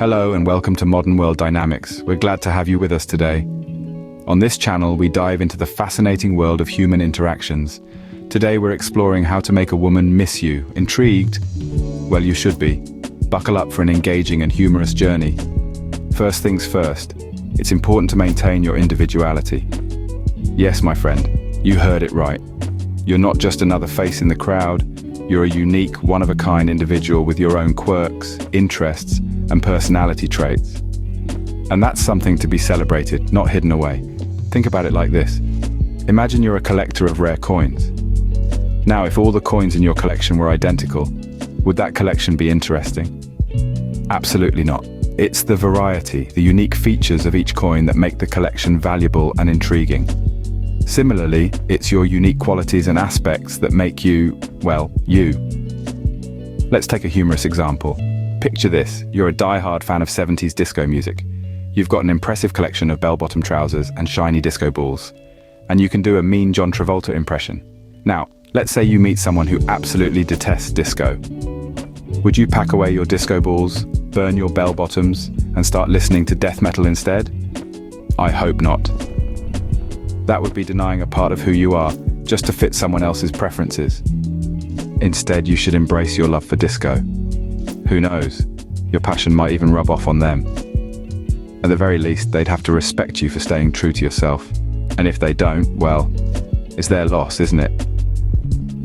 Hello and welcome to Modern World Dynamics. We're glad to have you with us today. On this channel, we dive into the fascinating world of human interactions. Today we're exploring how to make a woman miss you. Intrigued? Well, you should be. Buckle up for an engaging and humorous journey. First things first, it's important to maintain your individuality. Yes, my friend, you heard it right. You're not just another face in the crowd. You're a unique, one-of-a-kind individual with your own quirks, interests, and personality traits. And that's something to be celebrated, not hidden away. Think about it like this. Imagine you're a collector of rare coins. Now, if all the coins in your collection were identical, would that collection be interesting? Absolutely not. It's the variety, the unique features of each coin that make the collection valuable and intriguing. Similarly, it's your unique qualities and aspects that make you, well, you. Let's take a humorous example. Picture this, you're a die-hard fan of 70s disco music. You've got an impressive collection of bell-bottom trousers and shiny disco balls. And you can do a mean John Travolta impression. Now, let's say you meet someone who absolutely detests disco. Would you pack away your disco balls, burn your bell-bottoms, and start listening to death metal instead? I hope not. That would be denying a part of who you are, just to fit someone else's preferences. Instead, you should embrace your love for disco. Who knows? Your passion might even rub off on them. At the very least, they'd have to respect you for staying true to yourself. And if they don't, well, it's their loss, isn't it?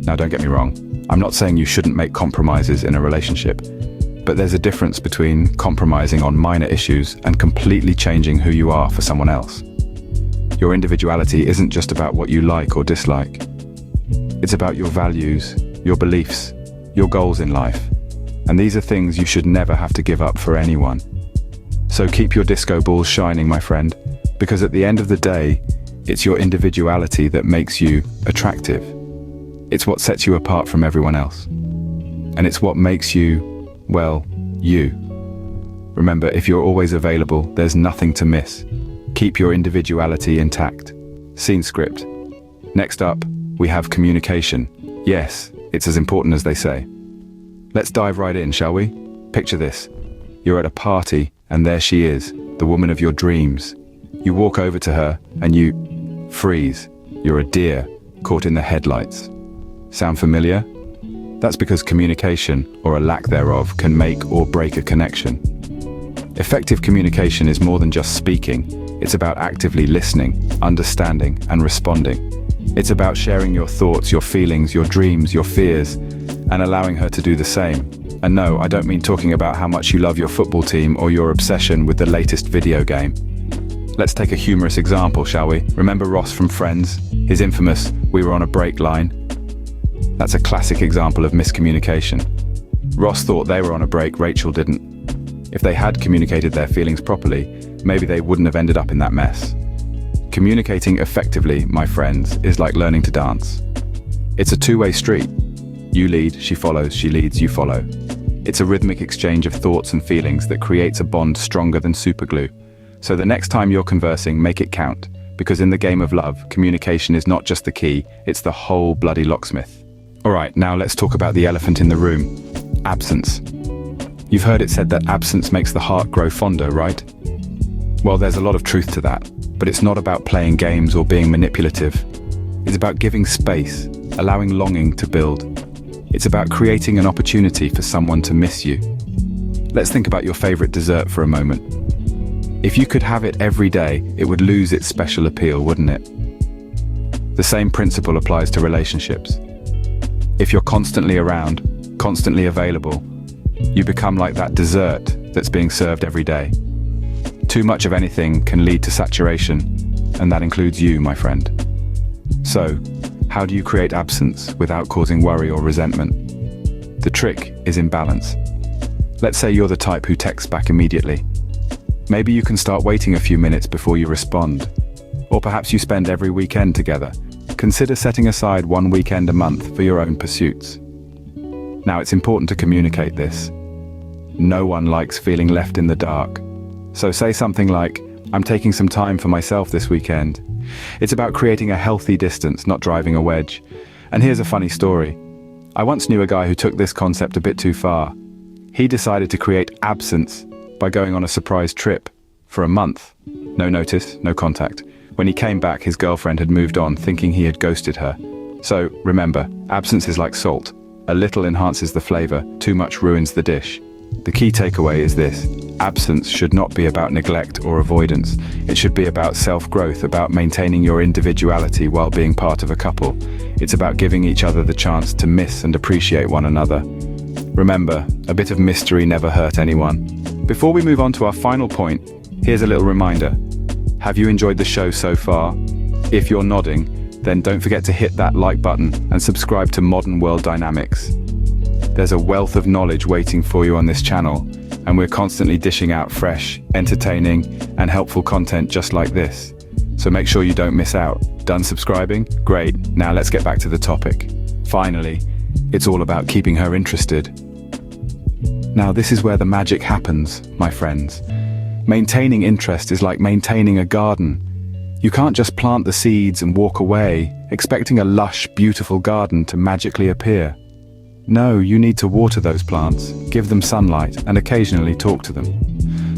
Now, don't get me wrong. I'm not saying you shouldn't make compromises in a relationship, but there's a difference between compromising on minor issues and completely changing who you are for someone else. Your individuality isn't just about what you like or dislike. It's about your values, your beliefs, your goals in life. And these are things you should never have to give up for anyone. So keep your disco balls shining, my friend, because at the end of the day, it's your individuality that makes you attractive. It's what sets you apart from everyone else. And it's what makes you, well, you. Remember, if you're always available, there's nothing to miss. Keep your individuality intact. Scene script. Next up, we have communication. Yes, it's as important as they say. Let's dive right in, shall we? Picture this. You're at a party, and there she is, the woman of your dreams. You walk over to her, and you freeze. You're a deer, caught in the headlights. Sound familiar? That's because communication, or a lack thereof, can make or break a connection. Effective communication is more than just speaking. It's about actively listening, understanding, and responding. It's about sharing your thoughts, your feelings, your dreams, your fears, and allowing her to do the same. And no, I don't mean talking about how much you love your football team or your obsession with the latest video game. Let's take a humorous example, shall we? Remember Ross from Friends? His infamous, "we were on a break" line? That's a classic example of miscommunication. Ross thought they were on a break, Rachel didn't. If they had communicated their feelings properly, maybe they wouldn't have ended up in that mess. Communicating effectively, my friends, is like learning to dance. It's a two-way street. You lead, she follows, she leads, you follow. It's a rhythmic exchange of thoughts and feelings that creates a bond stronger than superglue. So the next time you're conversing, make it count, because in the game of love, communication is not just the key, it's the whole bloody locksmith. Alright, now let's talk about the elephant in the room. Absence. You've heard it said that absence makes the heart grow fonder, right? Well, there's a lot of truth to that, but it's not about playing games or being manipulative. It's about giving space, allowing longing to build. It's about creating an opportunity for someone to miss you. Let's think about your favorite dessert for a moment. If you could have it every day, it would lose its special appeal, wouldn't it? The same principle applies to relationships. If you're constantly around, constantly available, you become like that dessert that's being served every day. Too much of anything can lead to saturation, and that includes you, my friend. So, how do you create absence without causing worry or resentment? The trick is in balance. Let's say you're the type who texts back immediately. Maybe you can start waiting a few minutes before you respond. Or perhaps you spend every weekend together. Consider setting aside one weekend a month for your own pursuits. Now, it's important to communicate this. No one likes feeling left in the dark. So say something like, "I'm taking some time for myself this weekend." It's about creating a healthy distance, not driving a wedge. And here's a funny story. I once knew a guy who took this concept a bit too far. He decided to create absence by going on a surprise trip for a month. No notice, no contact. When he came back, his girlfriend had moved on, thinking he had ghosted her. So, remember, absence is like salt. A little enhances the flavor, too much ruins the dish. The key takeaway is this: absence should not be about neglect or avoidance. It should be about self-growth, about maintaining your individuality while being part of a couple. It's about giving each other the chance to miss and appreciate one another. Remember, a bit of mystery never hurt anyone. Before we move on to our final point, here's a little reminder. Have you enjoyed the show so far? If you're nodding, then don't forget to hit that like button and subscribe to Modern World Dynamics. There's a wealth of knowledge waiting for you on this channel, and we're constantly dishing out fresh, entertaining, and helpful content just like this. So make sure you don't miss out. Done subscribing? Great, now let's get back to the topic. Finally, it's all about keeping her interested. Now this is where the magic happens, my friends. Maintaining interest is like maintaining a garden. You can't just plant the seeds and walk away, expecting a lush, beautiful garden to magically appear. No, you need to water those plants, give them sunlight, and occasionally talk to them.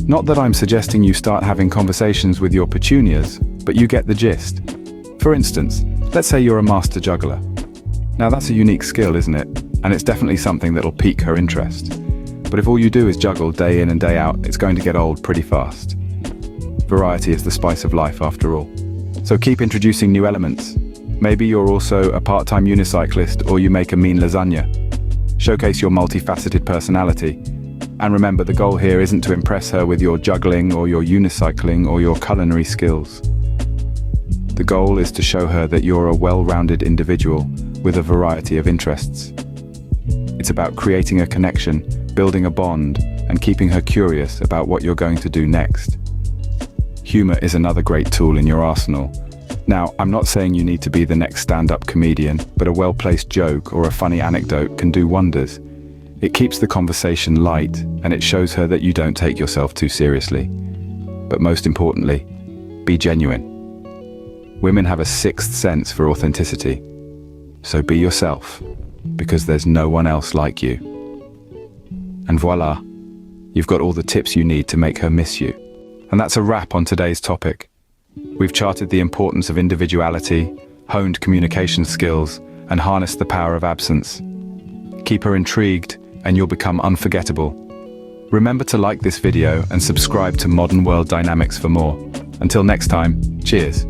Not that I'm suggesting you start having conversations with your petunias, but you get the gist. For instance, let's say you're a master juggler. Now that's a unique skill, isn't it? And it's definitely something that'll pique her interest. But if all you do is juggle day in and day out, it's going to get old pretty fast. Variety is the spice of life, after all. So keep introducing new elements. Maybe you're also a part-time unicyclist, or you make a mean lasagna. Showcase your multifaceted personality. And remember, the goal here isn't to impress her with your juggling or your unicycling or your culinary skills. The goal is to show her that you're a well-rounded individual with a variety of interests. It's about creating a connection, building a bond, and keeping her curious about what you're going to do next. Humor is another great tool in your arsenal. Now, I'm not saying you need to be the next stand-up comedian, but a well-placed joke or a funny anecdote can do wonders. It keeps the conversation light, and it shows her that you don't take yourself too seriously. But most importantly, be genuine. Women have a sixth sense for authenticity. So be yourself, because there's no one else like you. And voila, you've got all the tips you need to make her miss you. And that's a wrap on today's topic. We've charted the importance of individuality, honed communication skills, and harnessed the power of absence. Keep her intrigued, and you'll become unforgettable. Remember to like this video and subscribe to Modern World Dynamics for more. Until next time, cheers.